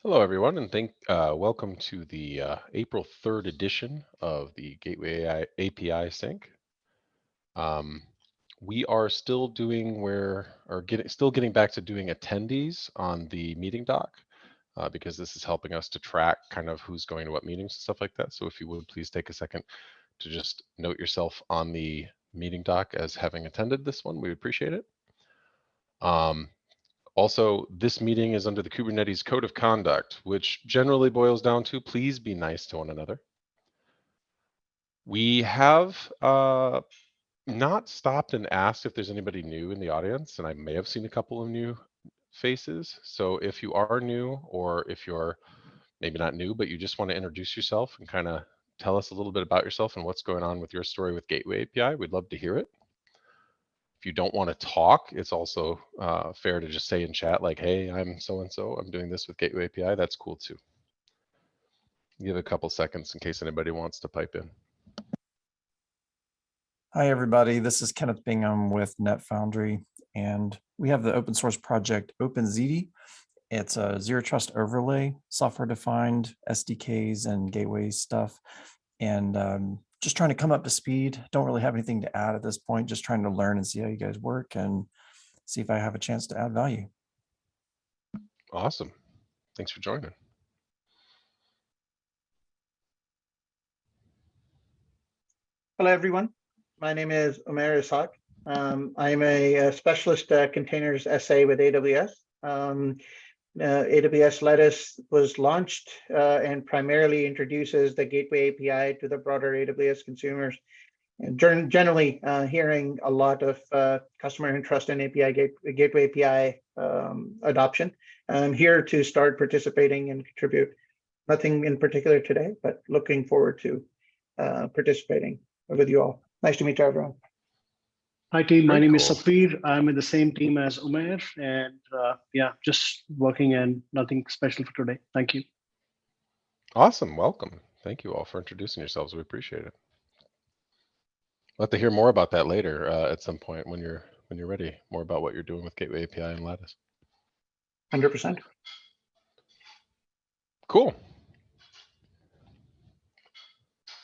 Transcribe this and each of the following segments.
Hello, everyone, and welcome to the April 3rd edition of the Gateway API Sync. Um, we are still getting back to doing attendees on the meeting doc because this is helping us to track kind of who's going to what meetings and stuff like that. So if you would please take a second to just note yourself on the meeting doc as having attended this one, we would appreciate it. Also, this meeting is under the Kubernetes Code of Conduct, which generally boils down to please be nice to one another. We have not stopped and asked if there's anybody new in the audience, and I may have seen a couple of new faces. So if you are new, or if you're maybe not new, but you just want to introduce yourself and kind of tell us a little bit about yourself and what's going on with your story with Gateway API, we'd love to hear it. If you don't want to talk, it's also fair to just say in chat, like, hey, I'm so-and-so, I'm doing this with Gateway API. That's cool too. Give a couple seconds in case anybody wants to pipe in. Hi, everybody. This is Kenneth Bingham with NetFoundry, and we have the open source project OpenZD. It's a zero trust overlay, software-defined SDKs and gateway stuff, and just trying to come up to speed. Don't really have anything to add at this point, just trying to learn and see how you guys work and see if I have a chance to add value. Awesome. Thanks for joining. Hello, everyone. My name is Umair Ishaq. I'm a specialist containers SA with AWS. AWS Lettuce was launched and primarily introduces the Gateway API to the broader AWS consumers. And generally hearing a lot of customer interest in Gateway API adoption. I'm here to start participating and contribute. Nothing in particular today, but looking forward to participating with you all. Nice to meet you, everyone. Hi, team. My name is cool. Safir. I'm in the same team as Umair, and yeah, just working and nothing special for today. Thank you. Awesome. Welcome. Thank you all for introducing yourselves. We appreciate it. We'll have to hear more about that later at some point when you're ready. More about what you're doing with Gateway API and Lattice. 100%. Cool.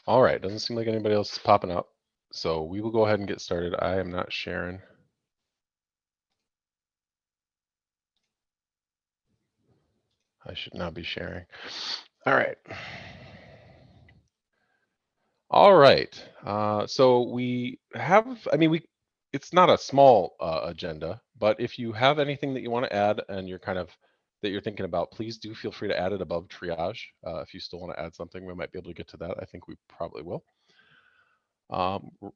All right. Doesn't seem like anybody else is popping up. So we will go ahead and get started. I am not sharing. I should not be sharing. All right. All right. So we have, it's not a small agenda, but if you have anything that you want to add and you're that you're thinking about, please do feel free to add it above triage. If you still want to add something, we might be able to get to that. I think we probably will.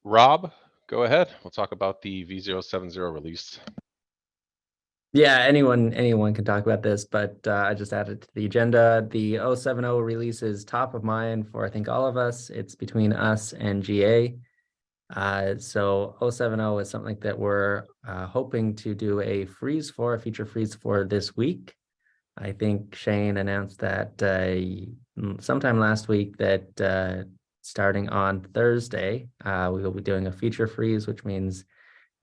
Rob, go ahead. We'll talk about the V070 release. Yeah, anyone can talk about this, but I just added to the agenda. The 070 release is top of mind for, I think, all of us. It's between us and GA. So 070 is something that we're hoping to do a feature freeze for this week. I think Shane announced that sometime last week that starting on Thursday, we will be doing a feature freeze, which means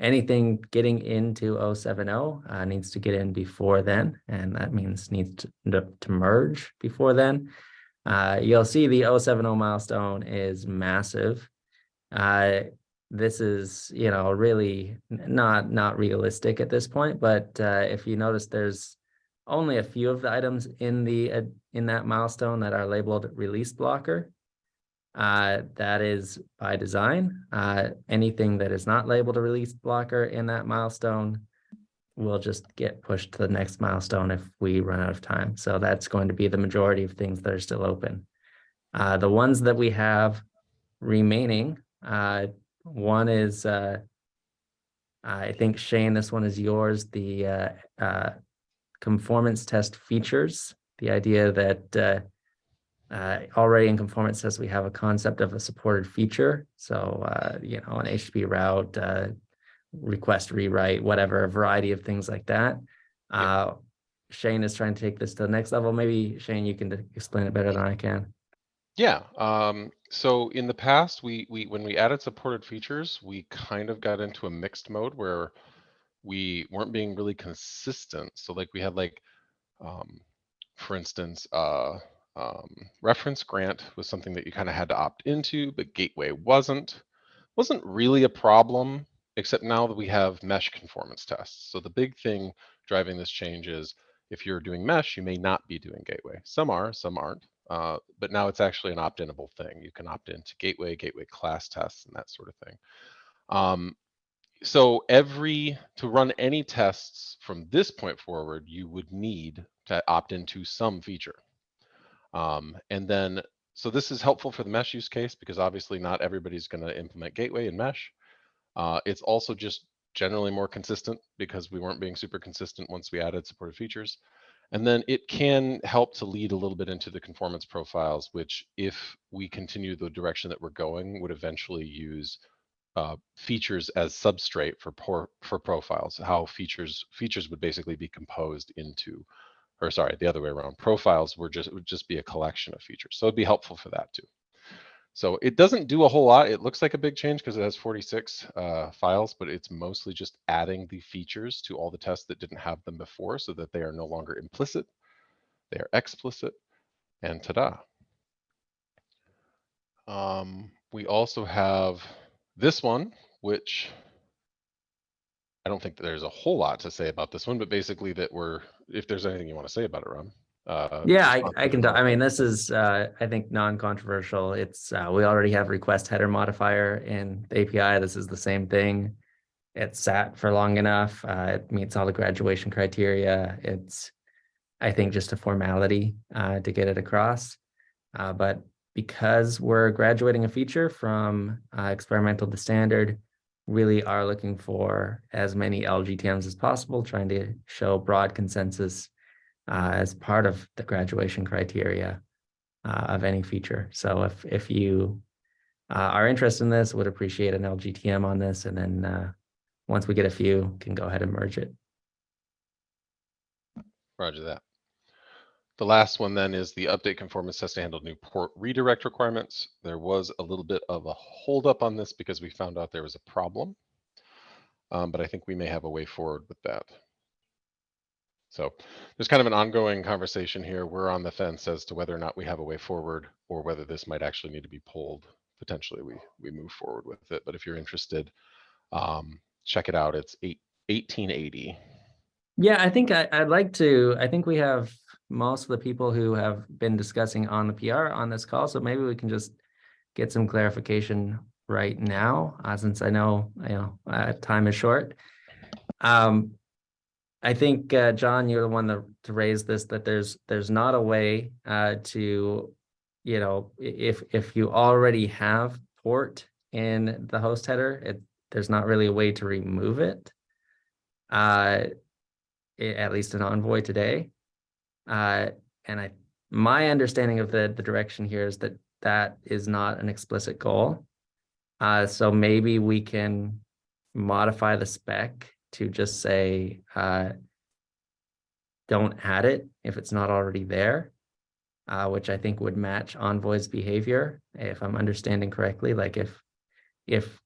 anything getting into 070 needs to get in before then, and that means needs to merge before then. You'll see the 070 milestone is massive. This is, really not realistic at this point, but if you notice, there's only a few of the items in that milestone that are labeled release blocker. That is by design. Anything that is not labeled a release blocker in that milestone will just get pushed to the next milestone if we run out of time. So that's going to be the majority of things that are still open. The ones that we have remaining, one is, I think, Shane, this one is yours, the conformance test features, the idea that already in conformance says we have a concept of a supported feature. So, an HTTP route, request rewrite, whatever, a variety of things like that. Shane is trying to take this to the next level. Maybe, Shane, you can explain it better than I can. Yeah. So in the past, when we added supported features, we kind of got into a mixed mode where we weren't being really consistent. So like we had for instance, reference grant was something that you kind of had to opt into, but gateway wasn't really a problem, except now that we have mesh conformance tests. So the big thing driving this change is if you're doing mesh, you may not be doing gateway. Some are, some aren't. But now it's actually an opt-inable thing. You can opt into gateway class tests, and that sort of thing. So to run any tests from this point forward, you would need to opt into some feature. And then, so this is helpful for the mesh use case because obviously not everybody's going to implement gateway in mesh. It's also just generally more consistent because we weren't being super consistent once we added supported features. And then it can help to lead a little bit into the conformance profiles, which if we continue the direction that we're going, would eventually use features as substrate for profiles. How features would basically be composed into, or sorry, the other way around. Profiles would just be a collection of features. So it'd be helpful for that too. So it doesn't do a whole lot. It looks like a big change because it has 46 files, but it's mostly just adding the features to all the tests that didn't have them before so that they are no longer implicit, they are explicit, and ta-da. We also have this one, which I don't think that there's a whole lot to say about this one, but basically that if there's anything you want to say about it, Ron. Yeah, I can. I mean, this is, I think, non-controversial. It's we already have request header modifier in the API. This is the same thing. It's sat for long enough. It meets all the graduation criteria. It's, I think, just a formality to get it across. But because we're graduating a feature from experimental to standard, really are looking for as many LGTMs as possible, trying to show broad consensus as part of the graduation criteria of any feature. So if you are interested in this, would appreciate an LGTM on this, and then once we get a few, can go ahead and merge it. Roger that. The last one then is the update conformance test to handle new port redirect requirements. There was a little bit of a holdup on this because we found out there was a problem, but I think we may have a way forward with that. So there's kind of an ongoing conversation here. We're on the fence as to whether or not we have a way forward or whether this might actually need to be pulled. Potentially we move forward with it. But if you're interested, check it out. It's 1880. Yeah, I think I'd like to, I think we have most of the people who have been discussing on the PR on this call. So maybe we can just get some clarification right now, since I know, time is short. I think, John, you're the one to raise this, that there's not a way to, if you already have port in the host header, there's not really a way to remove it, at least in Envoy today. And my understanding of the direction here is that is not an explicit goal. So maybe we can modify the spec to just say, don't add it if it's not already there, which I think would match Envoy's behavior, if I'm understanding correctly. Like if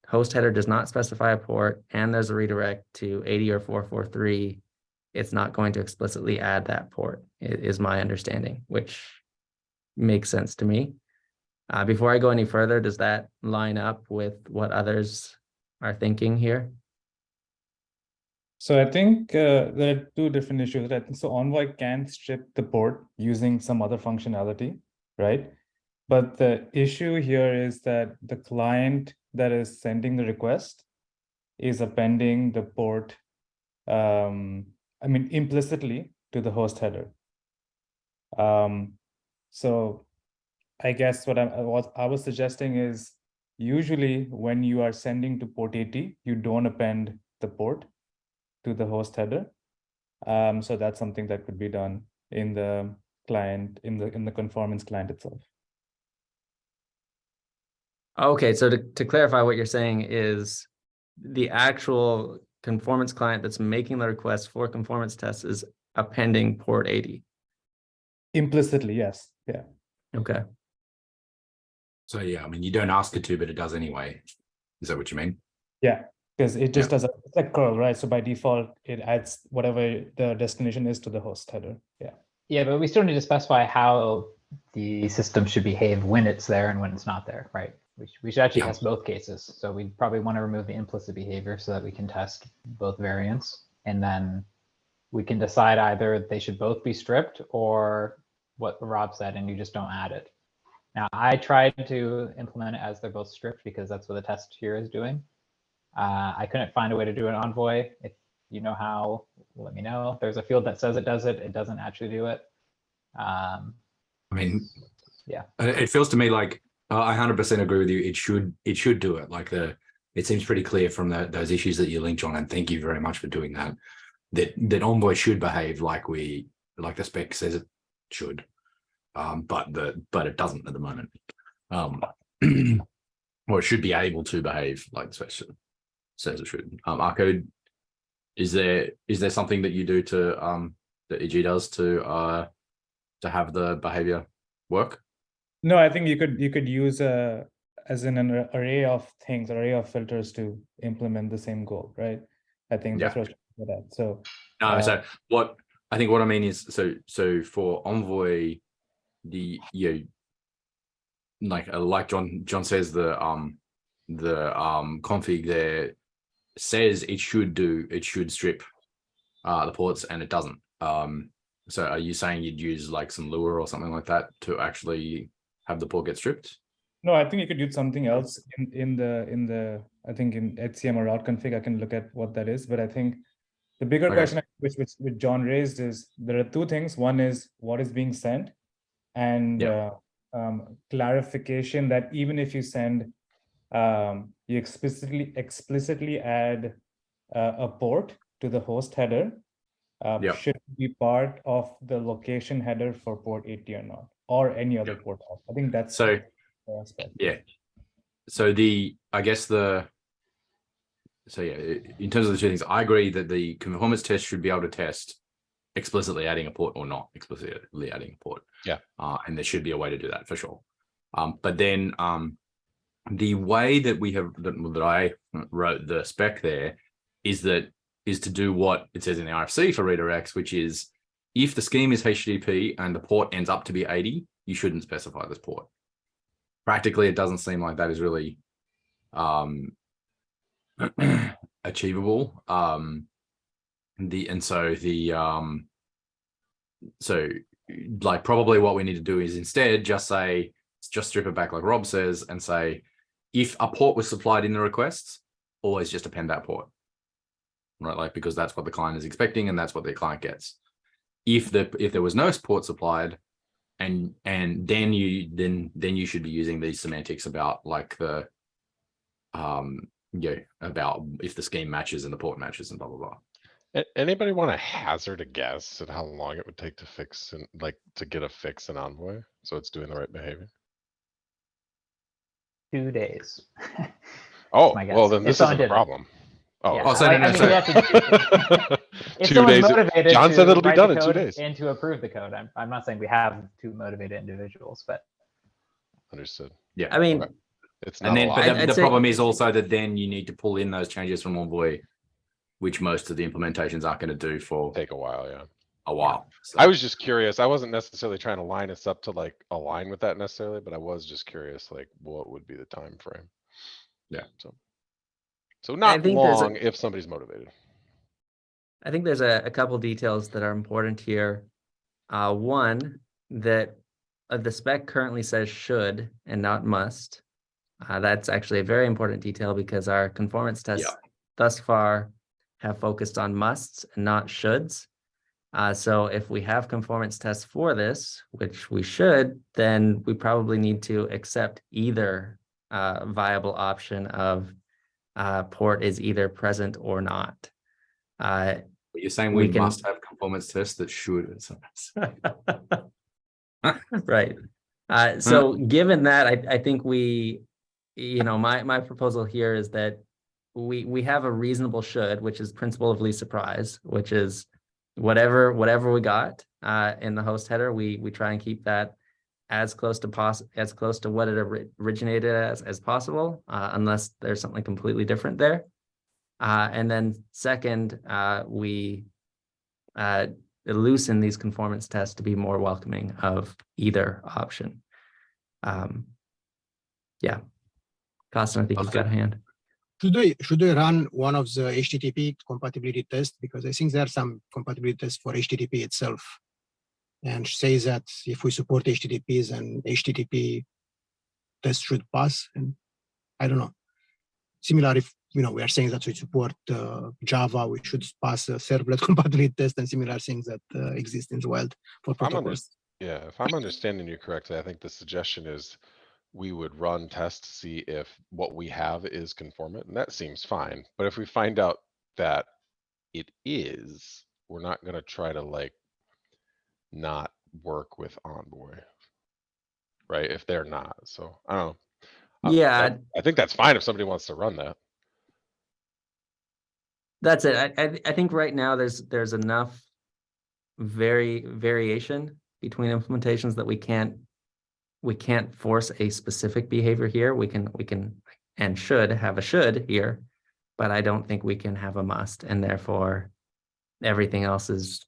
host header does not specify a port and there's a redirect to 80 or 443, it's not going to explicitly add that port, is my understanding, which makes sense to me. Before I go any further, does that line up with what others are thinking here? So I think there are two different issues. I think so Envoy can strip the port using some other functionality, right? But the issue here is that the client that is sending the request is appending the port, implicitly to the host header. So I guess what I was suggesting is usually when you are sending to port 80, you don't append the port to the host header. So that's something that could be done in the client, in the conformance client itself. Okay, so to clarify, what you're saying is the actual conformance client that's making the request for conformance tests is appending port 80. Implicitly, yes. Yeah. Okay. So yeah, you don't ask it to, but it does anyway. Is that what you mean? Yeah, because it just does it's like curl, right? So by default, it adds whatever the destination is to the host header. Yeah. Yeah, but we still need to specify how the system should behave when it's there and when it's not there, right? We should actually Yeah. test both cases. So we probably want to remove the implicit behavior so that we can test both variants. And then we can decide either they should both be stripped or what Rob said, and you just don't add it. Now, I tried to implement it as they're both stripped because that's what the test here is doing. I couldn't find a way to do an Envoy. If you know how, let me know. There's a field that says it does it. It doesn't actually do it. I mean, yeah, it feels to me like I 100% agree with you. It should do it. Like it seems pretty clear from those issues that you linked on, and thank you very much for doing that. That Envoy should behave like the spec says it should, but it doesn't at the moment. Or it should be able to behave like the spec says it should. Arcode, is there something that you do to that EG does to have the behavior work? No, I think you could use as in an array of things, array of filters to implement the same goal, right? I think that's what for that. So no, so what I mean is so for Envoy, like John says, the config there says it should strip the ports, and it doesn't. So are you saying you'd use like some Lua or something like that to actually have the port get stripped? no, I think you could use something else in the I think in HCM or route config. I can look at what that is, but I think the bigger question which John raised is there are two things. One is what is being sent, and clarification that even if you send, you explicitly add a port to the host header, should be part of the location header for port 80 or not, or any other port. I think that's so. Aspect. Yeah. So in terms of the two things, I agree that the conformance test should be able to test explicitly adding a port or not explicitly adding a port. Yeah. And there should be a way to do that for sure. But then the way that that I wrote the spec there is to do what it says in the RFC for redirects, which is if the scheme is HTTP and the port ends up to be 80, you shouldn't specify this port. Practically, it doesn't seem like that is really achievable. So probably what we need to do is instead just strip it back like Rob says and say, if a port was supplied in the requests, always just append that port, right? Like, because that's what the client is expecting and that's what the client gets. If there was no port supplied, and then you should be using these semantics about like the about if the scheme matches and the port matches and blah blah blah. Anybody want to hazard a guess at how long it would take to fix and to get a fix in Envoy so it's doing the right behavior? 2 days. Oh, my guess. well then If this someone isn't a did it. problem. Oh, Yeah. Oh, so I mean, we have to, if 2 someone's days. motivated John to said it'll be write done the in 2 code days. and to approve the code. I'm not saying we have 2 motivated individuals, but Understood. Yeah. I mean, Okay. It's And not a then, lot. but I'd the say- problem is also that then you need to pull in those changes from Envoy, which most of the implementations aren't going to do for Take a while, yeah. a while. So, I was just curious. I wasn't necessarily trying to line us up to align with that necessarily, but I was just curious, what would be the time frame? Yeah. So not think there's long if somebody's motivated. I think there's a couple details that are important here. One, that the spec currently says should and not must. That's actually a very important detail because our conformance tests thus far have focused on musts and not shoulds. So if we have conformance tests for this, which we should, then we probably need to accept either viable option of port is either present or not. you're saying we we can- must have conformance tests that should. Right. So given that, I think my proposal here is that we have a reasonable should, which is principle of least surprise, which is whatever we got in the host header, we try and keep that as close to what it originated as possible, unless there's something completely different there. And then second, we loosen these conformance tests to be more welcoming of either option. Yeah. Costin, I think you've got a hand. Should we run one of the HTTP compatibility tests? Because I think there are some compatibility tests for HTTP itself, and say that if we support HTTPs, then HTTP test should pass. And I don't know. Similar, if we are saying that we support Java, we should pass a servlet compatibility test and similar things that exist in the wild for protocols. Yeah, if I'm understanding you correctly, I think the suggestion is we would run tests to see if what we have is conformant, and that seems fine. But if we find out that it is, we're not going to try to like not work with Envoy, right? If they're not, so I don't know. Yeah, I think that's fine if somebody wants to run that. that's it. I think right now there's enough variation between implementations that we can't force a specific behavior here. We can and should have a should here, but I don't think we can have a must, and therefore everything else is,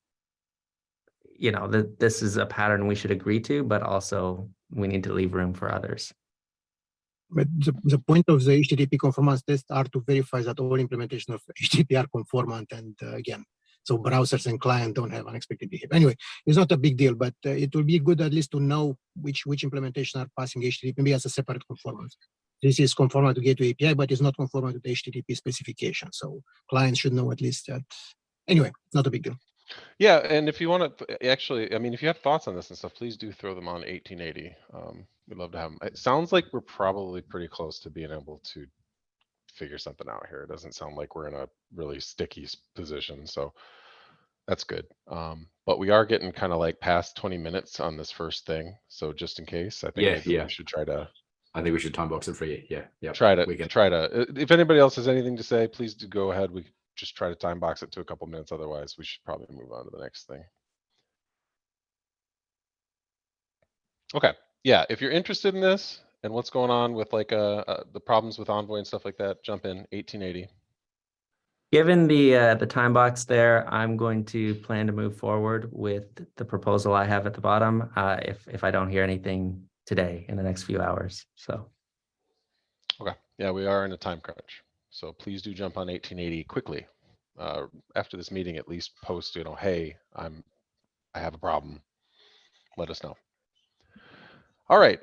this is a pattern we should agree to, but also we need to leave room for others. But the point of the HTTP conformance tests are to verify that all implementation of HTTP are conformant, and again, so browsers and client don't have unexpected behavior. Anyway, it's not a big deal, but it will be good at least to know which implementation are passing HTTP, maybe as a separate conformance. This is conformant to Gateway API, but it's not conformant to the HTTP specification. So clients should know at least that. Anyway, not a big deal. Yeah, and if you want to actually, I mean, if you have thoughts on this and stuff, please do throw them on 1880. We'd love to have them. It sounds like we're probably pretty close to being able to figure something out here. It doesn't sound like we're in a really sticky position, so that's good. But we are getting kind of like past 20 minutes on this first thing, so just in case, I think maybe we should try to. I think we should time box it for you. Yeah. Try to. If anybody else has anything to say, please do go ahead. We just try to time box it to a couple minutes. Otherwise, we should probably move on to the next thing. Okay. Yeah. If you're interested in this and what's going on with like the problems with Envoy and stuff like that, jump in 1880. Given the time box there, I'm going to plan to move forward with the proposal I have at the bottom. If I don't hear anything today in the next few hours. So. Okay. Yeah, we are in a time crunch. So please do jump on 1880 quickly. After this meeting, at least post, hey, I have a problem. Let us know. All right.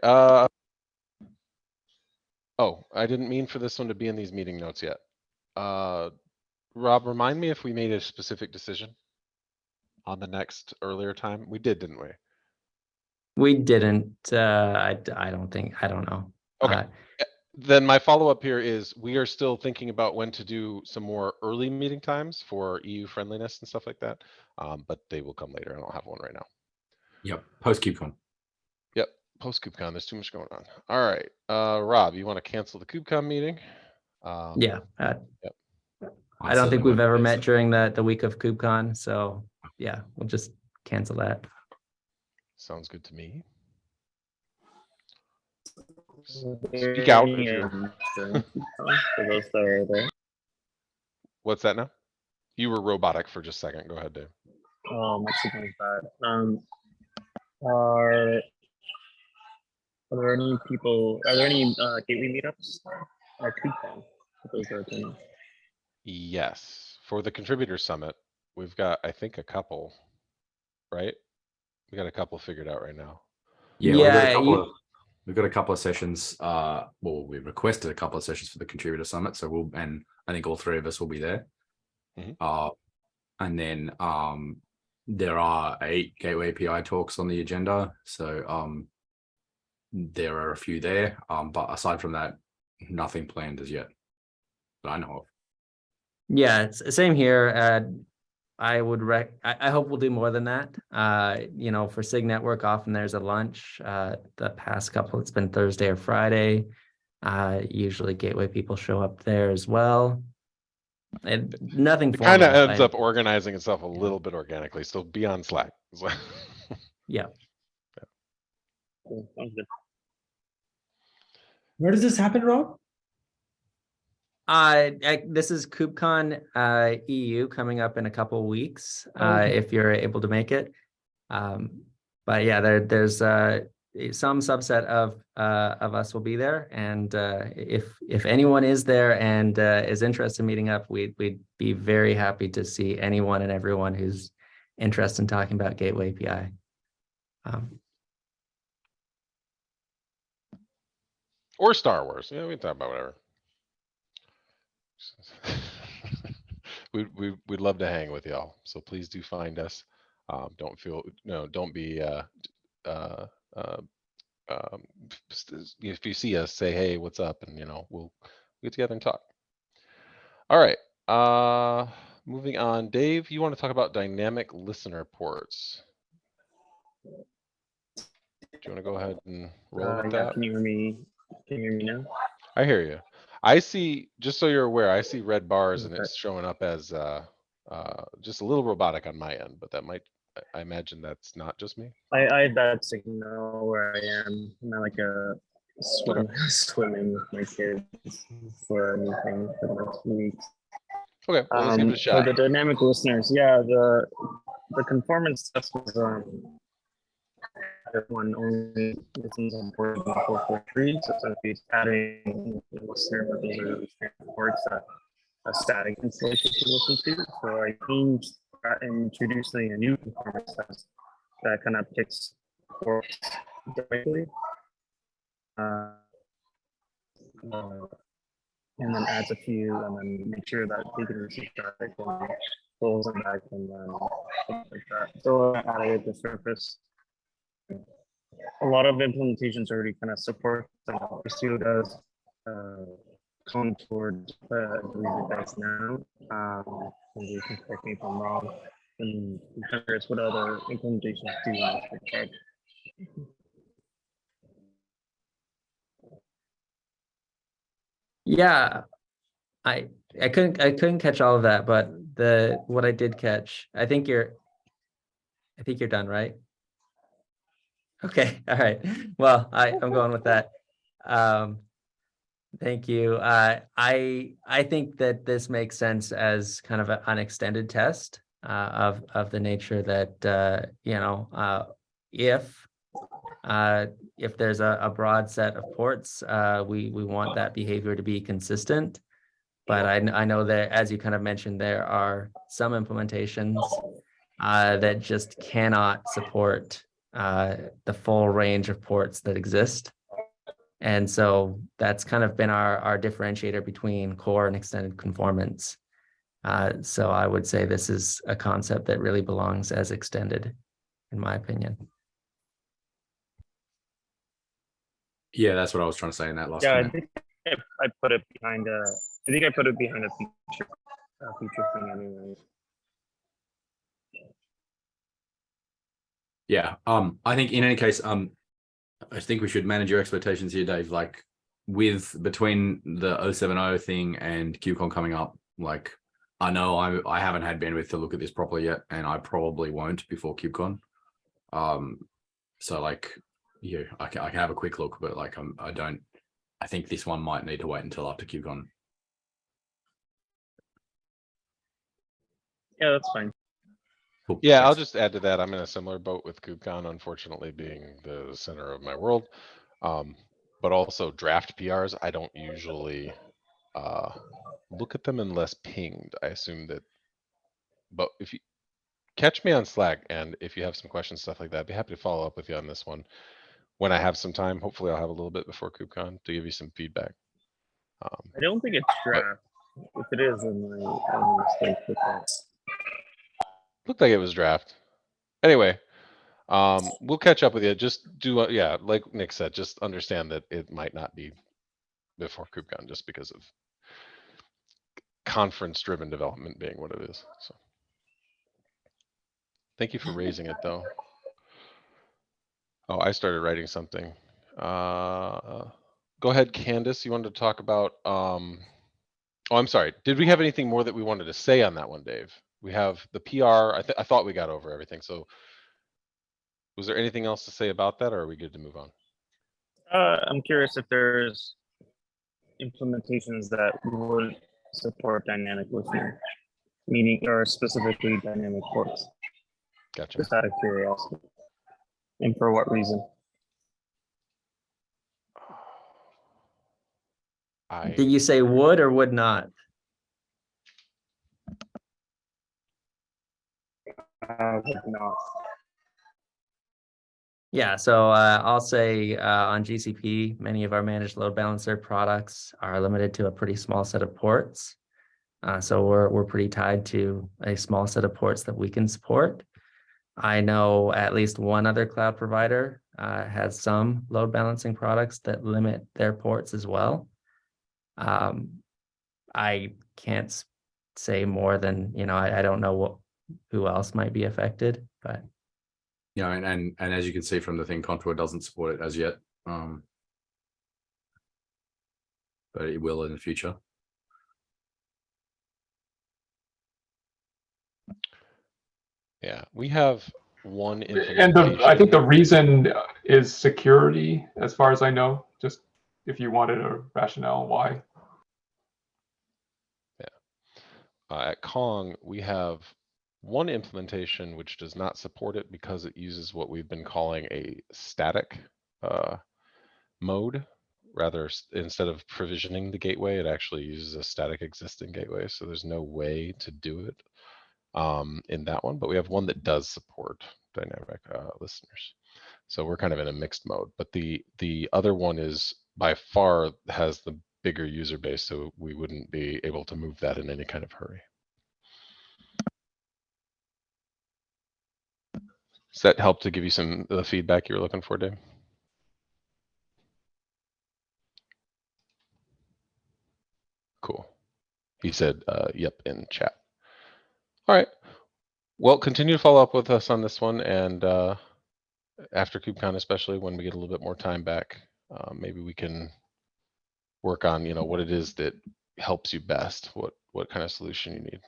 Oh, I didn't mean for this one to be in these meeting notes yet. Rob, remind me if we made a specific decision on the next earlier time. We did, didn't we? We didn't. I don't know. Okay. Then my follow-up here is we are still thinking about when to do some more early meeting times for EU friendliness and stuff like that. But they will come later. I don't have one right now. Yep. Post KubeCon. Yep. Post KubeCon. There's too much going on. All right. Rob, you want to cancel the KubeCon meeting? Yeah. Yep. I don't think we've ever met during the week of KubeCon. So yeah, we'll just cancel that. Sounds good to me. Speak out if you're. What's that now? You were robotic for just a second. Go ahead, Dave. Oh, my signal's bad. Are there any people? Are there any gateway meetups at KubeCon? Those are attending. Yes, for the contributor summit, we've got I think a couple, right? We got a couple figured out right now. Yeah, we've got a couple of sessions. Well, we've requested a couple of sessions for the contributor summit, so and I think all three of us will be there. Mm-hmm. And then there are 8 Gateway API talks on the agenda, so there are a few there. But aside from that, nothing planned as yet that I know of. Yeah, it's the same here. I would I hope we'll do more than that. For SIG Network, often there's a lunch. The past couple, it's been Thursday or Friday. Usually Gateway people show up there as well. And nothing. It kind of ends up organizing itself a little bit organically. So be on Slack. Yeah. Cool. Sounds good. Where does this happen, Rob? This is KubeCon EU coming up in a couple weeks, Okay. if you're able to make it. But yeah, there's some subset of us will be there, and if anyone is there and is interested in meeting up, we'd be very happy to see anyone and everyone who's interested in talking about Gateway API. Or Star Wars. Yeah, we can talk about whatever. We'd love to hang with y'all. So please do find us. Don't be if you see us, say, hey, what's up? And we'll get together and talk. All right. Moving on. Dave, you want to talk about dynamic listener ports? Do you want to go ahead and roll with Yeah, that? can you hear me? Can you hear me now? I hear you. I see, just so you're aware, I see red bars and Okay. it's showing up as just a little robotic on my end, but that might, I imagine that's not just me. I had bad signal where I am. I'm at like a swimming with my kids for a meeting for the next 2 weeks. Okay, well, let's give it a For shot. the dynamic listeners, yeah, the conformance test was one only listens on port 443, so it's adding the listener, but those are ports that a static installation to listen to. So I changed that and introducing a new conformance test that kind of picks ports directly. And then adds a few, and then make sure that they can receive traffic and pulls them back, and then things like that. So I added the surface. A lot of implementations already kind of support Pursue does come towards I believe it does now. And you can correct me if I'm wrong. And curious what other implementations do in this regard. Yeah, I couldn't catch all of that, but what I did catch, I think you're done, right? Okay, all right. Well, I'm going with that. Thank you. I think that this makes sense as kind of an extended test of the nature that if there's a broad set of ports, we want that behavior to be consistent. But I know that, as you kind of mentioned, there are some implementations that just cannot support the full range of ports that exist. And so that's kind of been our differentiator between core and extended conformance. So I would say this is a concept that really belongs as extended, in my opinion. Yeah, that's what I was trying to say in that last Yeah, I comment. think I put it behind a. I think I put it behind a feature thing anyway. Yeah. I think in any case, I think we should manage your expectations here, Dave. Like between the 070 thing and KubeCon coming up, like I know I haven't had bandwidth to look at this properly yet, and I probably won't before KubeCon. So like, yeah, I can have a quick look, but like I think this one might need to wait until after KubeCon. Yeah, that's fine. Cool. Yeah, I'll Thanks. just add to that. I'm in a similar boat with KubeCon, unfortunately, being the center of my world. But also draft PRs, I don't usually look at them unless pinged. I assume that, but if you catch me on Slack, and if you have some questions, stuff like that, I'd be happy to follow up with you on this one when I have some time. Hopefully I'll have a little bit before KubeCon to give you some feedback. I don't think it's draft. If it is, then I'm mistake with that. Looked like it was draft. Anyway, we'll catch up with you. Just do, yeah, like Nick said, just understand that it might not be before KubeCon just because of conference-driven development being what it is. So, thank you for raising it, though. Oh, I started writing something. Go ahead, Candace. You wanted to talk about. Oh, I'm sorry. Did we have anything more that we wanted to say on that one, Dave? We have the PR. I thought we got over everything. So, was there anything else to say about that, or are we good to move on? I'm curious if there's implementations that would support dynamic listening, meaning or specifically dynamic ports? Gotcha. Just out of curiosity. And for what reason? Did you say would or would not? No. Yeah, so I'll say on GCP, many of our managed load balancer products are limited to a pretty small set of ports. So we're pretty tied to a small set of ports that we can support. I know at least one other cloud provider has some load balancing products that limit their ports as well. I can't say more than, I don't know who else might be affected, but. Yeah, and as you can see from the thing, Contour doesn't support it as yet. But it will in the future. Yeah, we have one And implementation. I think the reason is security, as far as I know, just if you wanted a rationale why. At Kong, we have one implementation which does not support it because it uses what we've been calling a static mode. Rather, instead of provisioning the gateway, it actually uses a static existing gateway. So there's no way to do it in that one. But we have one that does support dynamic listeners. So we're kind of in a mixed mode. But the other one is by far has the bigger user base, so we wouldn't be able to move that in any kind of hurry. Does that help to give you some of the feedback you were looking for, Dave? Cool. He said, yep, in chat. All right. Well, continue to follow up with us on this one, and after KubeCon, especially when we get a little bit more time back, maybe we can work on, what it is that helps you best, what kind of solution you need.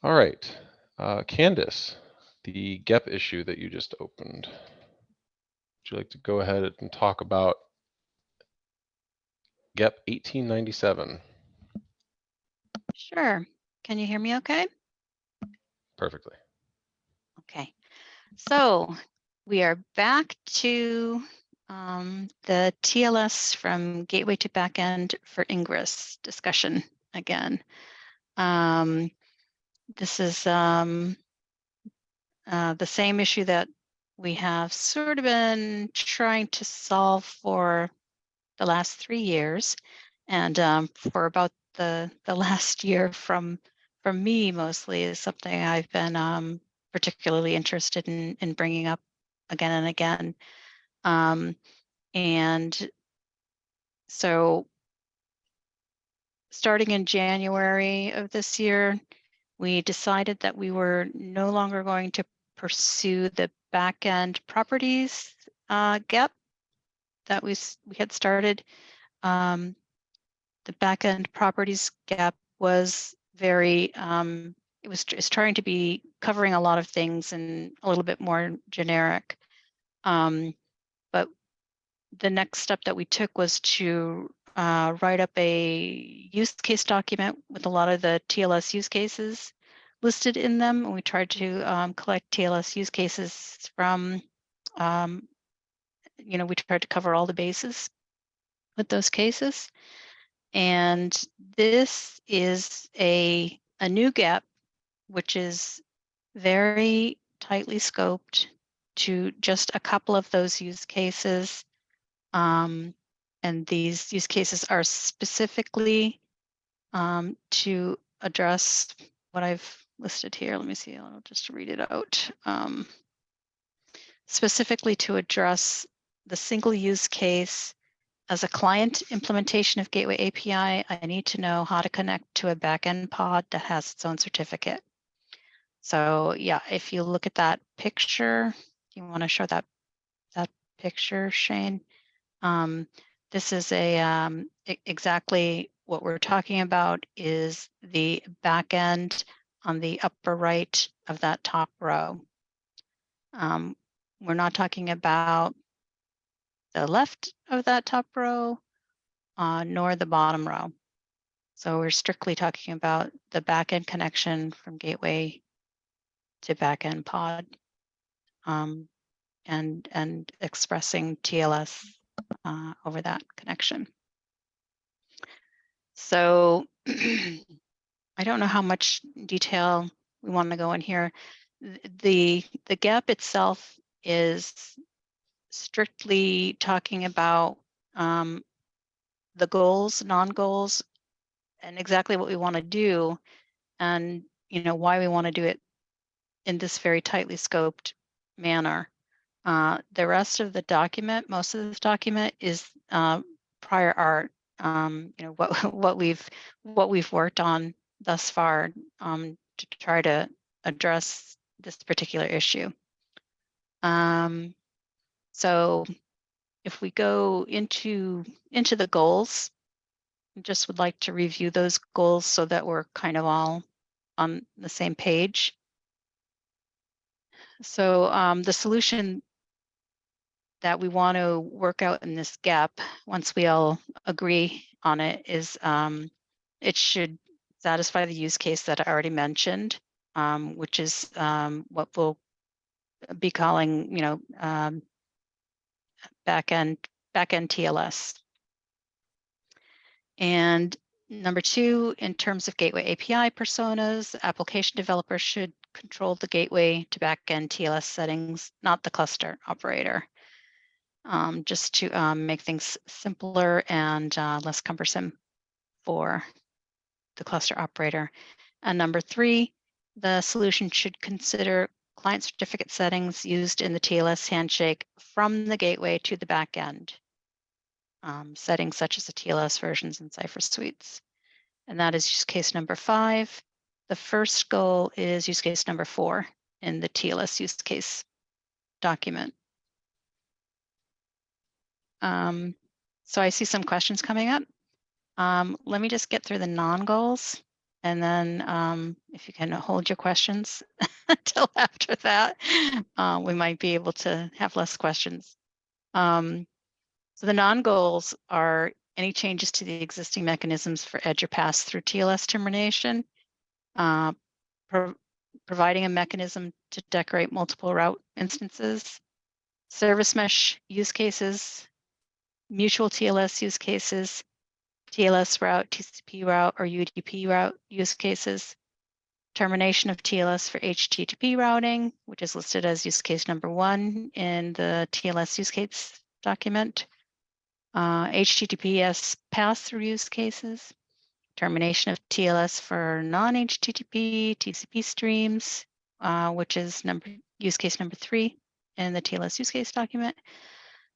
All right, Candace, the GEP issue that you just opened. Would you like to go ahead and talk about GEP 1897? Sure. Can you hear me okay? Perfectly. Okay. So we are back to the TLS from gateway to backend for Ingress discussion again. This is the same issue that we have sort of been trying to solve for the last 3 years, and for about the last year from me mostly is something I've been particularly interested in bringing up again and again. And so starting in January of this year, we decided that we were no longer going to pursue the backend properties GEP that we had started. The backend properties GEP was very, it's trying to be covering a lot of things and a little bit more generic. But the next step that we took was to write up a use case document with a lot of the TLS use cases listed in them. And we tried to collect TLS use cases from, we tried to cover all the bases with those cases. And this is a new GEP, which is very tightly scoped to just a couple of those use cases. And these use cases are specifically to address what I've listed here. Let me see, I'll just read it out. Specifically to address the single use case. As a client implementation of Gateway API, I need to know how to connect to a backend pod that has its own certificate. So yeah, if you look at that picture, you want to show that picture, Shane. This is exactly what we're talking about is the backend on the upper right of that top row. We're not talking about the left of that top row, nor the bottom row. So we're strictly talking about the backend connection from gateway to backend pod, and expressing TLS over that connection. So I don't know how much detail we want to go in here. The gap itself is strictly talking about the goals, non-goals, and exactly what we want to do, and why we want to do it in this very tightly scoped manner. The rest of the document, most of this document, is prior art. What we've worked on thus far to try to address this particular issue. So if we go into the goals, I just would like to review those goals so that we're kind of all on the same page. So the solution that we want to work out in this gap, once we all agree on it, is it should satisfy the use case that I already mentioned, which is what we'll be calling, backend TLS. And number 2, in terms of gateway API personas, application developers should control the gateway to backend TLS settings, not the cluster operator, just to make things simpler and less cumbersome for the cluster operator. And number 3, the solution should consider client certificate settings used in the TLS handshake from the gateway to the backend. Settings such as the TLS versions and Cypher suites. And that is use case number 5. The first goal is use case number 4 in the TLS use case document. So I see some questions coming up. Let me just get through the non-goals, and then if you can hold your questions until after that, we might be able to have less questions. So the non-goals are any changes to the existing mechanisms for edge or pass-through TLS termination, providing a mechanism to decorate multiple route instances, service mesh use cases, mutual TLS use cases, TLS route, TCP route, or UDP route use cases, termination of TLS for HTTP routing, which is listed as use case number 1 in the TLS use case document, HTTPS pass-through use cases, termination of TLS for non-HTTP TCP streams, which is use case number 3 in the TLS use case document,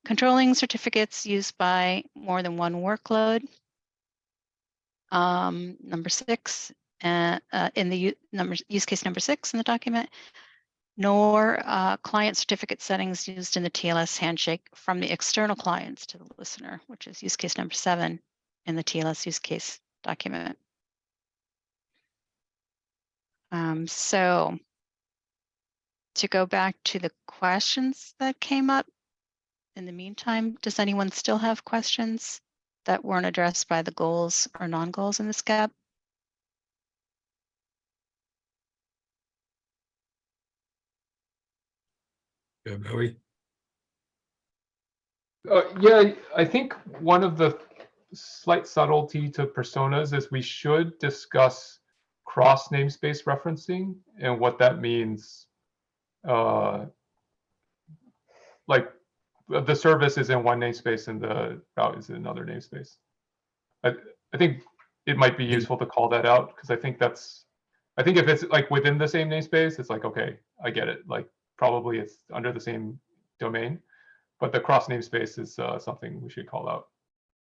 controlling certificates used by more than one workload, number 6 in the use case number 6 in the document, nor client certificate settings used in the TLS handshake from the external clients to the listener, which is use case number 7 in the TLS use case document. So to go back to the questions that came up, in the meantime, does anyone still have questions that weren't addressed by the goals or non-goals in this gap? Yeah, Bowie. Yeah, I think one of the slight subtlety to personas is we should discuss cross namespace referencing and what that means. Like the service is in one namespace and the route is in another namespace. I think it might be useful to call that out, because I think if it's like within the same namespace, it's like, okay, I get it. Like probably it's under the same domain, but the cross namespace is something we should call out.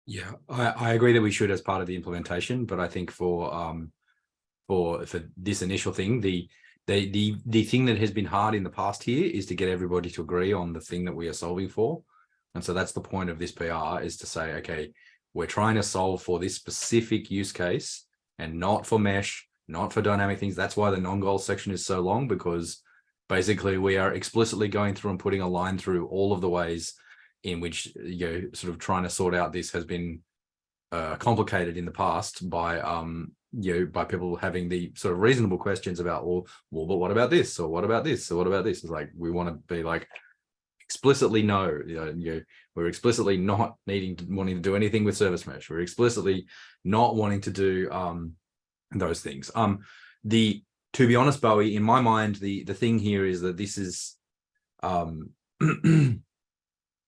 Yeah, I agree that we should as part of the implementation, but I think for this initial thing, the thing that has been hard in the past here is to get everybody to agree on the thing that we are solving for. And so that's the point of this PR, is to say, okay, we're trying to solve for this specific use case and not for mesh, not for dynamic things. That's why the non-goal section is so long, because basically we are explicitly going through and putting a line through all of the ways in which sort of trying to sort out this has been complicated in the past by by people having the sort of reasonable questions about well, but what about this, or what about this, or what about this? It's like we want to be like explicitly no, we're explicitly not wanting to do anything with service mesh. We're explicitly not wanting to do those things. To be honest, Bowie, in my mind, the thing here is that this is in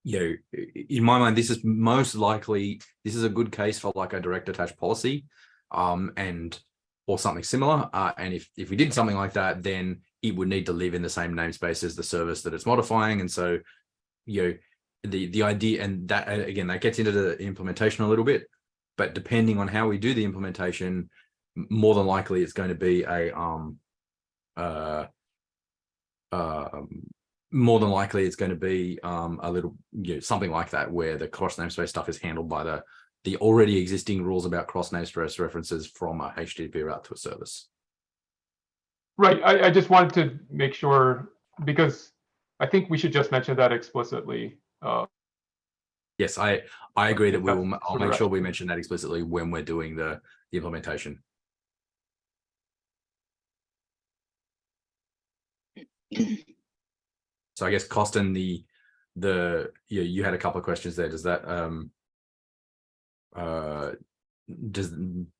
my mind, this is most likely, this is a good case for like a direct attached policy or something similar. And if we did something like that, then it would need to live in the same namespace as the service that it's modifying. And so, the idea, and that again, that gets into the implementation a little bit, but depending on how we do the implementation, more than likely it's going to be more than likely it's going to be a little something like that, where the cross namespace stuff is handled by the already existing rules about cross namespace references from a HTTP route to a service. Right. I just wanted to make sure, because I think we should just mention that explicitly. Yes, I agree that we will. I'll make Correct. sure we mention that explicitly when we're doing the implementation. So I guess Costin, you had a couple of questions there. Does that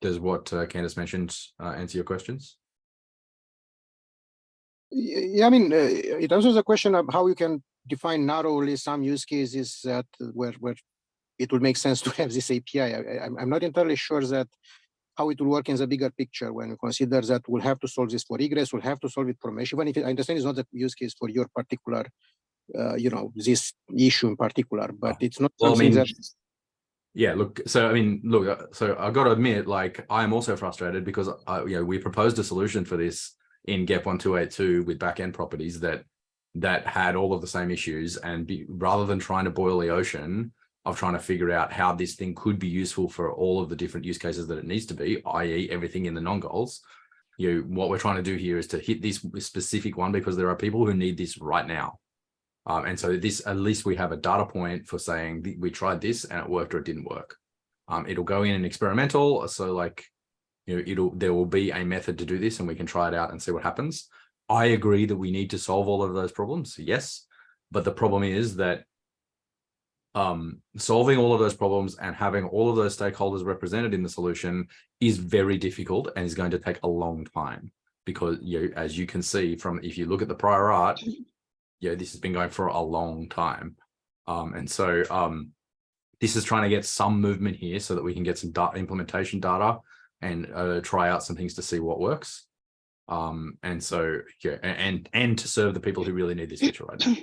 does what Candice mentioned answer your questions? Yeah, I mean, it answers the question of how you can define narrowly some use cases that where it would make sense to have this API. I'm not entirely sure that how it will work in the bigger picture when you consider that we'll have to solve this for egress, we'll have to solve it for mesh. Even if I understand it's not the use case for your particular, this issue in particular, but it's not something that. Yeah, look, so I mean, look, so I've got to admit, like, I'm also frustrated because we proposed a solution for this in GEP 1282 with backend properties that had all of the same issues, and rather than trying to boil the ocean of trying to figure out how this thing could be useful for all of the different use cases that it needs to be, i.e. everything in the non-goals, what we're trying to do here is to hit this specific one because there are people who need this right now. And so this, at least we have a data point for saying we tried this and it worked or it didn't work. It'll go in and experimental. So like, there will be a method to do this and we can try it out and see what happens. I agree that we need to solve all of those problems. Yes. But the problem is that solving all of those problems and having all of those stakeholders represented in the solution is very difficult and is going to take a long time because, as you can see from, if you look at the prior art, this has been going for a long time. And so this is trying to get some movement here so that we can get some implementation data and try out some things to see what works. And so, and to serve the people who really need this feature right now.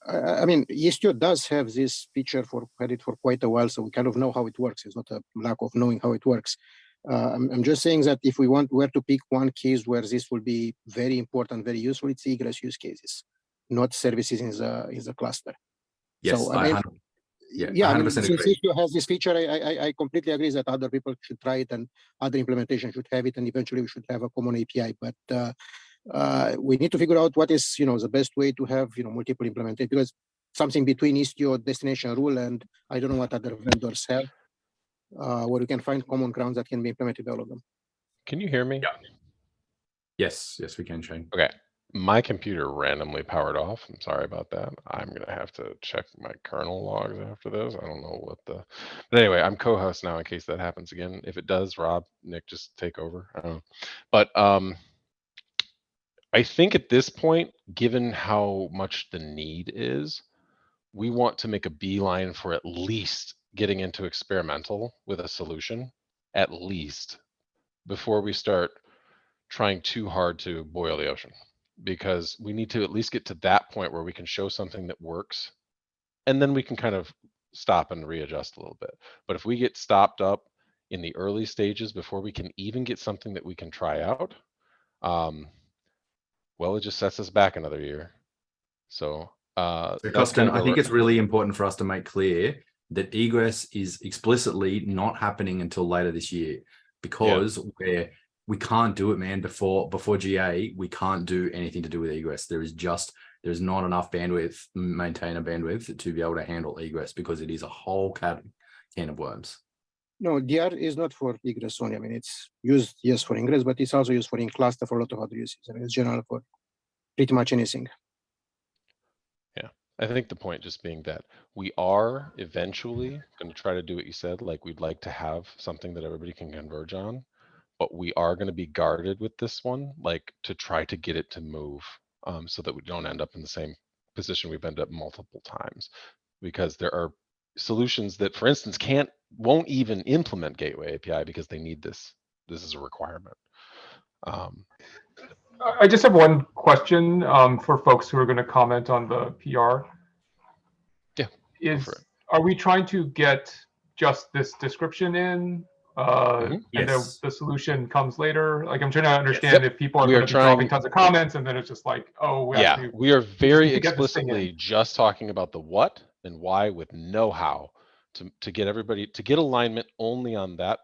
I mean, Istio does have this feature had it for quite a while, so we kind of know how it works. It's not a lack of knowing how it works. I'm just saying that if we were to pick one case where this will be very important, very useful, it's egress use cases, not services in the cluster. Yes, so, I mean, I mean, since Istio has this feature, I completely agree that other people should try it and other implementations should have it, and eventually we should have a common API. But we need to figure out what is the best way to have multiple implementation, because something between Istio destination rule and I don't know what other vendors have, where you can find common grounds that can be implemented by all of them. Can you hear me? Yeah. Yes, we can, Shane. Okay. My computer randomly powered off. I'm sorry about that. I'm going to have to check my kernel logs after this. I don't know what but anyway, I'm co-host now in case that happens again. If it does, Rob, Nick, just take over. I don't know. But I think at this point, given how much the need is, we want to make a beeline for at least getting into experimental with a solution, at least, before we start trying too hard to boil the ocean. Because we need to at least get to that point where we can show something that works, and then we can kind of stop and readjust a little bit. But if we get stopped up in the early stages before we can even get something that we can try out, well, it just sets us back another year. So, Costin, I think it's really important for us to make clear that egress is explicitly not happening until later this year, because we can't do it, man. Before GA, we can't do anything to do with egress. There is just there's not enough bandwidth, maintainer bandwidth to be able to handle egress because it is a whole can of worms. No, DR is not for egress only. I mean, it's used, yes, for ingress, but it's also used for in cluster for a lot of other uses. I mean, it's general for pretty much anything. Yeah, I think the point just being that we are eventually going to try to do what you said, like we'd like to have something that everybody can converge on, but we are going to be guarded with this one, like to try to get it to move so that we don't end up in the same position we've ended up multiple times, because there are solutions that, for instance, won't even implement Gateway API because they need this. This is a requirement. I just have one question for folks who are going to comment on the PR. Yeah. Are we trying to get just this description in? And then the solution comes later. Like, I'm trying to understand if people are going to be dropping tons of comments, and then it's just like, oh, we are very explicitly just talking about the what and why with know how to get everybody to get alignment only on that,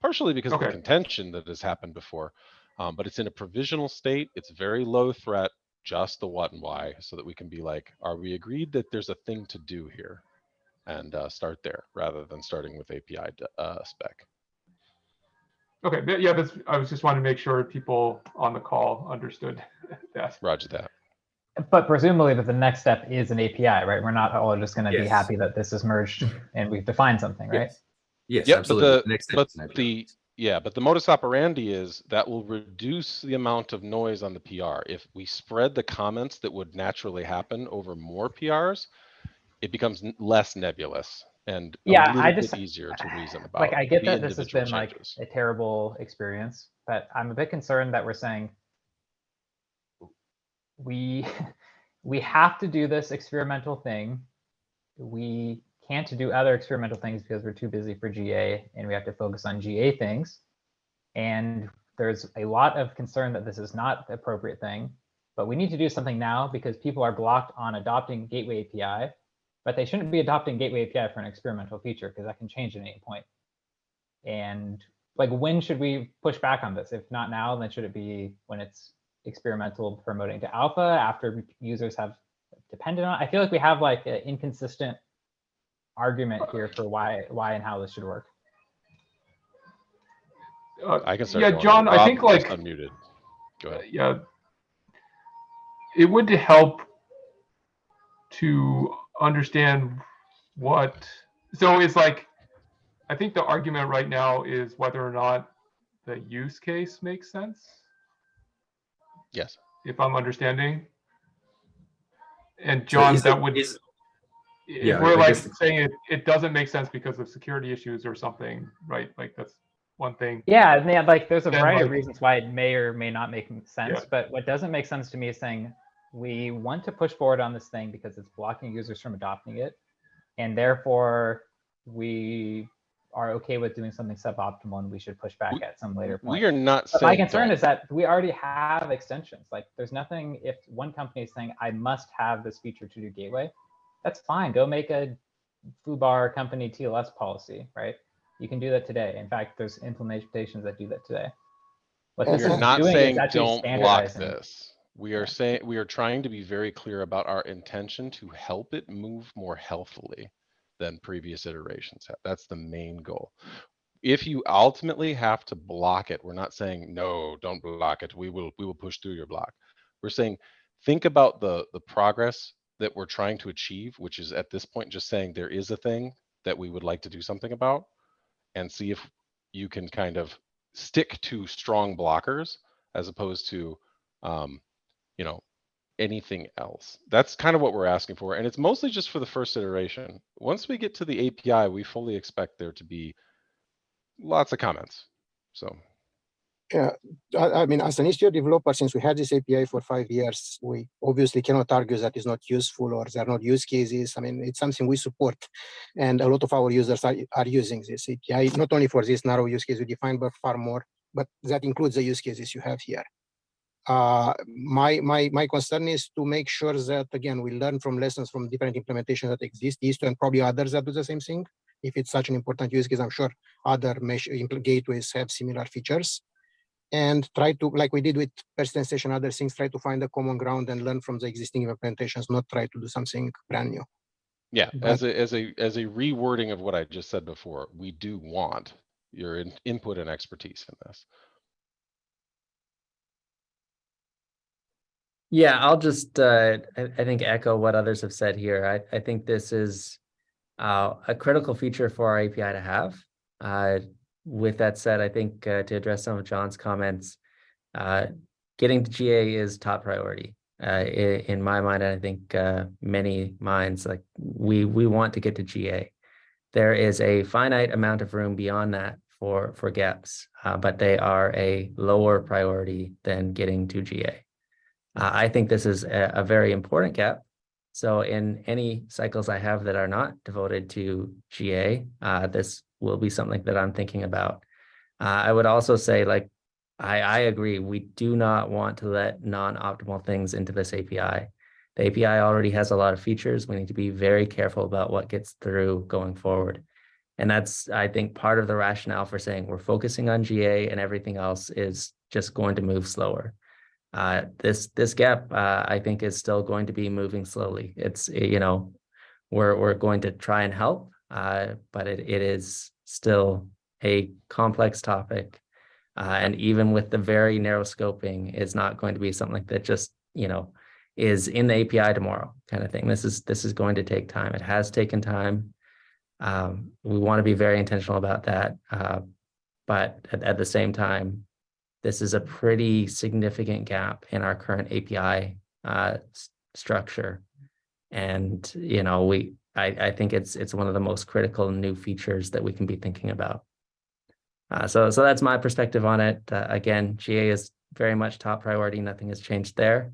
partially because of the contention that has happened before. But it's in a provisional state. It's very low threat, just the what and why, so that we can be like, are we agreed that there's a thing to do here? And start there rather than starting with API spec. Okay, yeah, I was just wanting to make sure people on the call understood that. Roger that. But presumably that the next step is an API, right? We're not all just going to be happy that this is merged and we've defined something, right? Yes, absolutely. But the modus operandi is that will reduce the amount of noise on the PR. If we spread the comments that would naturally happen over more PRs, it becomes less nebulous and a little bit easier to reason about. Like, I get that this has been like a terrible experience, but I'm a bit concerned that we're saying we have to do this experimental thing. We can't do other experimental things because we're too busy for GA, and we have to focus on GA things. And there's a lot of concern that this is not the appropriate thing, but we need to do something now because people are blocked on adopting Gateway API. But they shouldn't be adopting Gateway API for an experimental feature because that can change at any point. And like, when should we push back on this? If not now, then should it be when it's experimental promoting to alpha after users have depended on it? I feel like we have like an inconsistent argument here for why and how this should work. I can start. Yeah, John, I think like unmuted. Go ahead. Yeah, it would help to understand what. So it's like, I think the argument right now is whether or not the use case makes sense. Yes. If I'm understanding. And John, so that would. If we're like saying it doesn't make sense because of security issues or something, right? Like, that's one thing. Yeah, like there's a variety of reasons why it may or may not make sense. But what doesn't make sense to me is saying we want to push forward on this thing because it's blocking users from adopting it, and therefore we are okay with doing something suboptimal, and we should push back at some later point. We are not saying. My concern is that we already have extensions. Like, there's nothing. If one company is saying I must have this feature to do Gateway, that's fine. Go make a foobar company TLS policy, right? You can do that today. In fact, there's implementations that do that today. What this is not saying don't block this. We are saying we are trying to be very clear about our intention to help it move more healthily than previous iterations have. That's the main goal. If you ultimately have to block it, we're not saying no, don't block it. We will push through your block. We're saying think about the progress that we're trying to achieve, which is at this point just saying there is a thing that we would like to do something about, and see if you can kind of stick to strong blockers as opposed to anything else. That's kind of what we're asking for, and it's mostly just for the first iteration. Once we get to the API, we fully expect there to be lots of comments. So yeah, I mean, as an Istio developer, since we had this API for 5 years, we obviously cannot argue that it's not useful or there are not use cases. I mean, it's something we support, and a lot of our users are using this API, not only for this narrow use case we defined, but far more, but that includes the use cases you have here. My concern is to make sure that, again, we learn from lessons from different implementations that exist, Istio and probably others that do the same thing. If it's such an important use case, I'm sure other mesh gateways have similar features. and try to, like we did with persistent station, other things, try to find a common ground and learn from the existing implementations, not try to do something brand new. Yeah, But- as a rewording of what I just said before, we do want your input and expertise in this. Yeah, I'll just I think echo what others have said here. I think this is a critical feature for our API to have. With that said, I think to address some of John's comments, getting to GA is top priority in my mind, and I think many minds. Like we want to get to GA. There is a finite amount of room beyond that for gaps, but they are a lower priority than getting to GA. I think this is a very important gap. So in any cycles I have that are not devoted to GA, this will be something that I'm thinking about. I would also say, like, I agree, we do not want to let non-optimal things into this API. The API already has a lot of features. We need to be very careful about what gets through going forward. And that's, I think, part of the rationale for saying we're focusing on GA and everything else is just going to move slower. This gap, I think, is still going to be moving slowly. It's, you know, we're going to try and help, but it is still a complex topic. And even with the very narrow scoping, is not going to be something that just, you know, is in the API tomorrow kind of thing. This is going to take time. It has taken time. We want to be very intentional about that. But at the same time, this is a pretty significant gap in our current API structure. And, you know, I think it's one of the most critical new features that we can be thinking about. So that's my perspective on it. Again, GA is very much top priority. Nothing has changed there.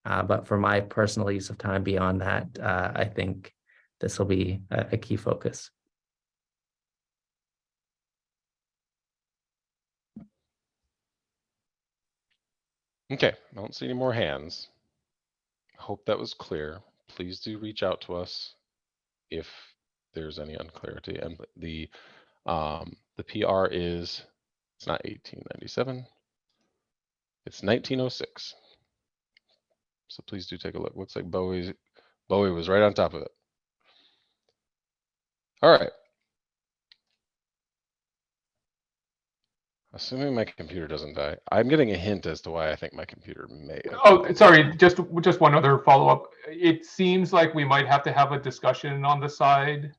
But for my personal use of time beyond that, I think this will be a key focus. Okay, I don't see any more hands. Hope that was clear. Please do reach out to us if there's any unclarity. And the PR is, it's not 1897, it's 1906. So please do take a look. Looks like Bowie was right on top of it. All right. Assuming my computer doesn't die, I'm getting a hint as to why I think my computer may have Oh, died. sorry, just one other follow-up. It seems like we might have to have a discussion on the side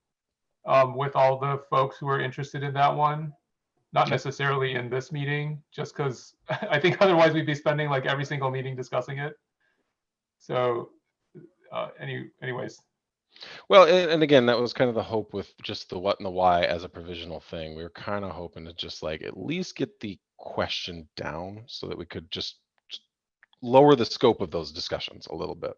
with all the folks who are interested in that one. Not necessarily in this meeting, just because I think otherwise we'd be spending like every single meeting discussing it. So anyways. Well, and again, that was kind of the hope with just the what and the why as a provisional thing. We were kind of hoping to just like at least get the question down so that we could just lower the scope of those discussions a little bit.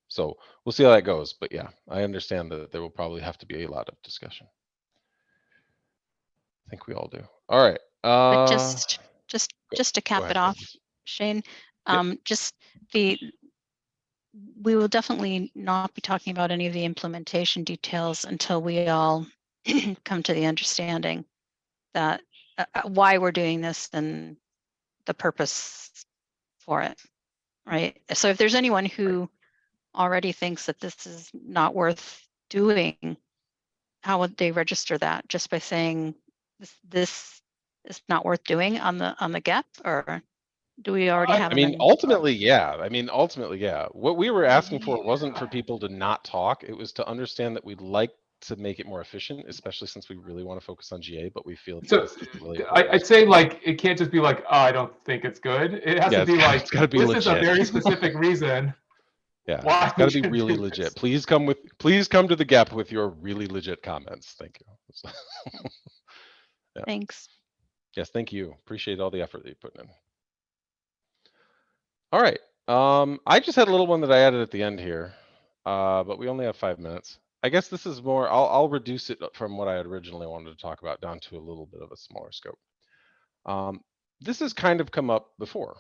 So we'll see how that goes. But yeah, I understand that there will probably have to be a lot of discussion. I think we all do. All right. But just to cap ahead, it off, Francis. Shane, Yep. just we will definitely not be talking about any of the implementation details until we all come to the understanding that why we're doing this and the purpose for it, right? So if there's anyone who already thinks that this is not worth doing, how would they register that? Just by saying this is not worth doing on the GEP, or do we already have I mean, them? ultimately, yeah. What we were asking for wasn't for people to not talk. It was to understand that we'd like to make it more efficient, especially since we really want to focus on GA, but we feel So this is really important. I'd say like it can't just be like, oh, I don't think it's good. It has to be like, it's gotta be this legit. is a very specific reason. Yeah, why it's got to we be should really do legit. this. Please come to the GAP with your really legit comments. Thank you. Yeah. Thanks. Yes, thank you. Appreciate all the effort that you put in. All right. I just had a little one that I added at the end here, but we only have 5 minutes. I guess this is more. I'll reduce it from what I had originally wanted to talk about down to a little bit of a smaller scope. This has kind of come up before,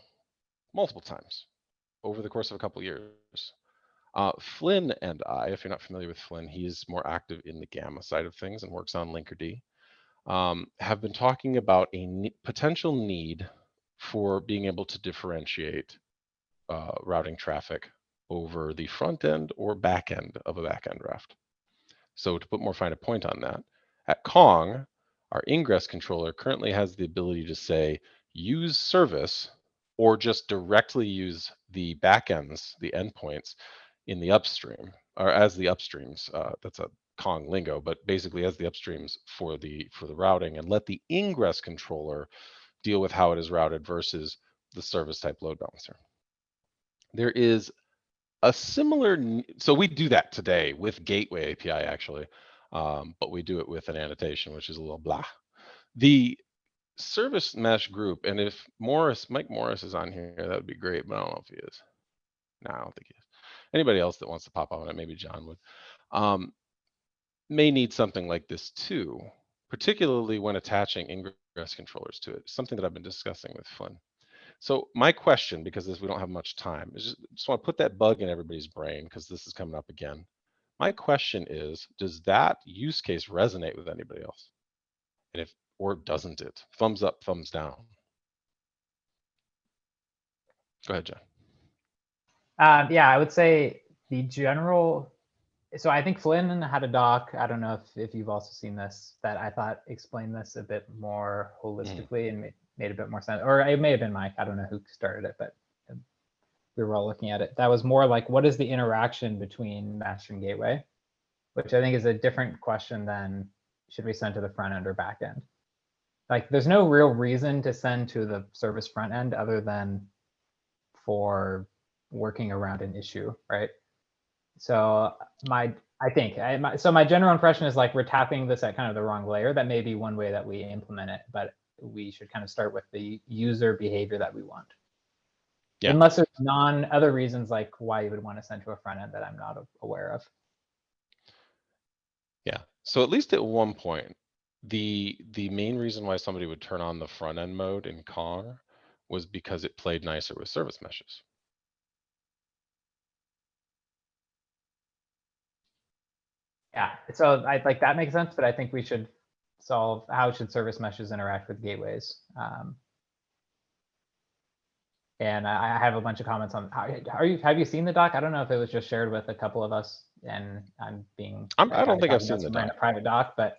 multiple times, over the course of a couple years. Flynn and I, if you're not familiar with Flynn, he is more active in the Gamma side of things and works on Linkerd, have been talking about a potential need for being able to differentiate routing traffic over the front end or back end of a back end raft. So to put more fine a point on that, at Kong, our ingress controller currently has the ability to say use service or just directly use the backends, the endpoints in the upstream or as the upstreams. That's a Kong lingo, but basically as the upstreams for the routing, and let the ingress controller deal with how it is routed versus the service type load balancer. There is a similar, so we do that today with Gateway API actually, but we do it with an annotation, which is a little blah. The service mesh group, and if Mike Morris is on here, that would be great, but I don't know if he is. No, I don't think he is. Anybody else that wants to pop on it, maybe John would, may need something like this too, particularly when attaching ingress controllers to it, something that I've been discussing with Flynn. So my question, because we don't have much time, is just want to put that bug in everybody's brain because this is coming up again. My question is, does that use case resonate with anybody else? And if, or doesn't it? Thumbs up, thumbs down. Go ahead, John. Yeah, I would say the general. So I think Flynn had a doc. I don't know if you've also seen this, that I thought explained this a bit more holistically and made a bit more sense. Or it may have been Mike. I don't know who started it, but we were all looking at it. That was more like, what is the interaction between Master and Gateway, which I think is a different question than should we send to the front end or back end. Like, there's no real reason to send to the service front end other than for working around an issue, right? So my general impression is like we're tapping this at kind of the wrong layer. That may be one way that we implement it, but we should kind of start with the user behavior that we want. Yeah. Unless there's other reasons like why you would want to send to a front end that I'm not aware of. Yeah. So at least at one point, the main reason why somebody would turn on the front end mode in Kong was because it played nicer with service meshes. Yeah, so I like that makes sense, but I think we should solve how should service meshes interact with gateways. And I have a bunch of comments on have you seen the doc? I don't know if it was just shared with a couple of us, and I don't think I've seen the doc. A private doc, but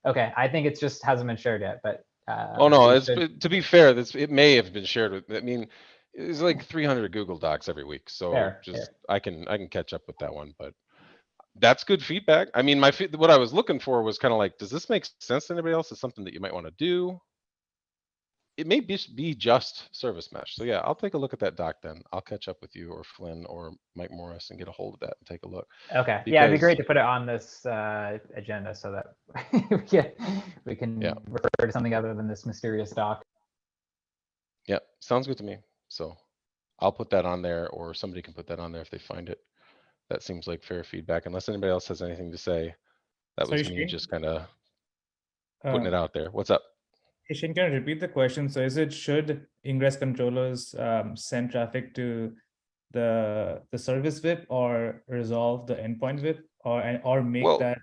okay, I think it just hasn't been shared yet. But oh no, it's to be fair, it may have been shared with. I mean, it's like 300 Google Docs every week, so fair. I can catch up with that one, but. That's good feedback. I mean, what I was looking for was kind of like, does this make sense to anybody else? Is something that you might want to do? It may be just service mesh. So yeah, I'll take a look at that doc then. I'll catch up with you or Flynn or Mike Morris and get a hold of that and take a look. Okay. Yeah, it'd be great to put it on this agenda so that we can refer to something other than this mysterious doc. Yeah, sounds good to me. So I'll put that on there, or somebody can put that on there if they find it. That seems like fair feedback, unless anybody else has anything to say. That was me just kind of putting it out there. What's up? Hey, Shane, can I repeat the question? So is it, should ingress controllers send traffic to the service VIP or resolve the endpoint VIP or make that?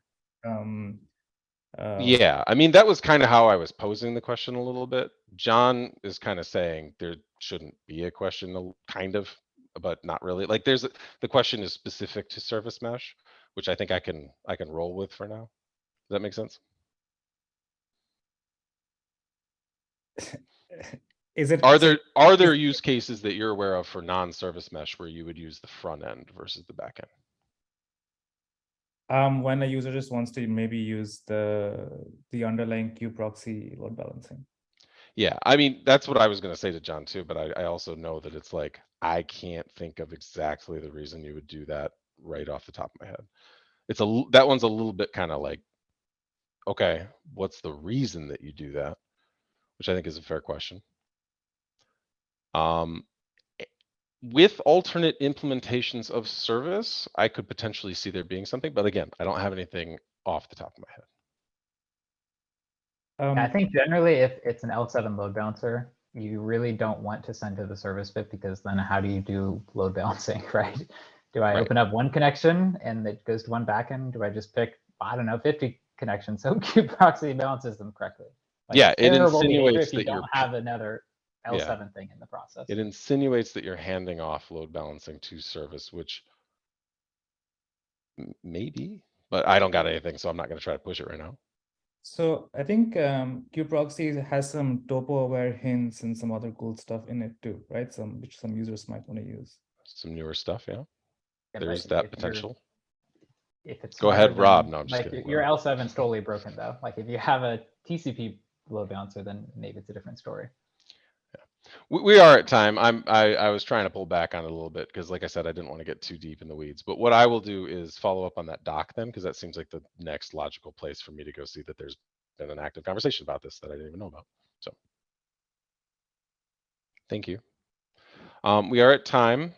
Yeah, I mean, that was kind of how I was posing the question a little bit. John is kind of saying there shouldn't be a question, kind of, but not really. Like the question is specific to service mesh, which I think I can roll with for now. Does that make sense? Are there use cases that you're aware of for non-service mesh where you would use the front end versus the back end? When a user just wants to maybe use the underlying queue proxy load balancing. Yeah, I mean, that's what I was going to say to John too, but I also know that it's like, I can't think of exactly the reason you would do that right off the top of my head. That one's a little bit kind of like, okay, what's the reason that you do that? Which I think is a fair question. With alternate implementations of service, I could potentially see there being something, but again, I don't have anything off the top of my head. I think generally if it's an L7 load balancer, you really don't want to send to the service bit, because then how do you do load balancing, right? Do I open up one connection and it goes to one backend? Do I just pick, I don't know, 50 connections so queue proxy balances them correctly? Like, yeah, it insinuates that you don't have another L7 thing in the process. It insinuates that you're handing off load balancing to service, which maybe, but I don't got anything, so I'm not going to try to push it right now. So I think kubeproxy has some topo aware hints and some other cool stuff in it too, right? Which some users might want to use. Some newer stuff, yeah. Yeah, There's but that if you're- potential. If it's Go smarter ahead, Rob. than- No, I'm just like kidding. your Rob. L7 is totally broken though. Like if you have a TCP load balancer, then maybe it's a different story. We are at time. I was trying to pull back on it a little bit because, like I said, I didn't want to get too deep in the weeds. But what I will do is follow up on that doc then, because that seems like the next logical place for me to go see that there's been an active conversation about this that I didn't even know about. So, thank you. We are at time.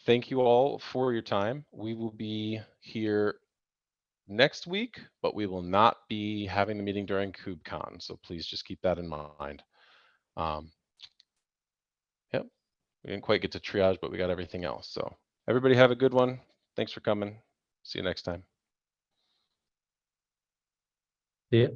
Thank you all for your time. We will be here next week, but we will not be having the meeting during KubeCon. So please just keep that in mind. Yep. We didn't quite get to triage, but we got everything else. So everybody have a good one. Thanks for coming. See you next time. See ya.